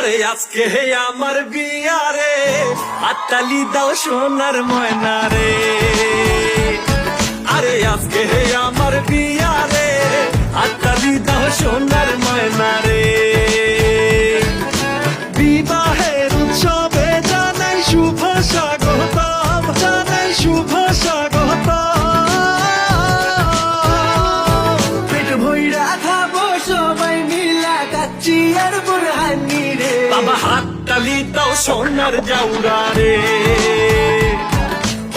আরে আজকে হে আমার বিয়া রে, হাততালি দাও সোনার ময়না রে। আরে আজকে হে আমার বিয়া রে, হাততালি দাও সোনার ময়না রে। বিবাহের উৎসবে জানাই শুভ স্বাগতম, জানাই শুভ স্বাগতম। পেট ভইরা খাবো সবাই মিলা কাচ্চি আর বুরহানি রে। বাবা হাততালি দাও সোনার জাউরা রে।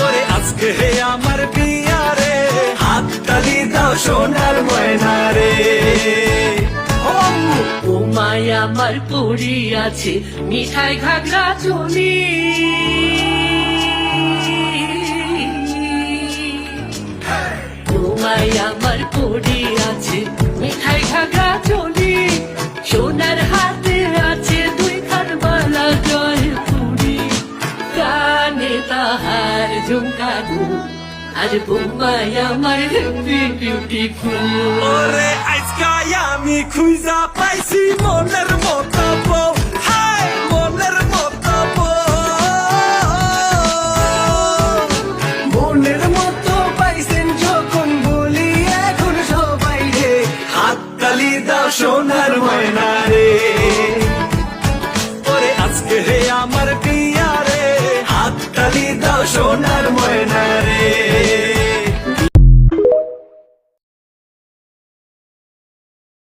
ওরে আজকে হে আমার বিয়া রে, হাততালি দাও সোনার ময়না রে। ও মায়া আমার পড়ি আছে মিঠাই ঘাগরা চলি, ও মায়া আমার পড়ি আছে মিঠাই ঘাগরা চলি, সোনার হাতে আছে দুই খান বালা জয় পুরি, কানে তাহার ঝুমকানো আর বোমাই আমার হেভি বিউটিফুল। ওরে আজকাই আমি খুঁজা পাইছি মনের মতো বউ, হাই মনের মতো বউ। মনের মতো পাইছেন যখন বলি এখন সবাই রে, হাততালি দাও সোনার ময়না রে। ওরে আজকে হে আমার বিয়া রে, হাততালি দাও সোনার ময়না রে।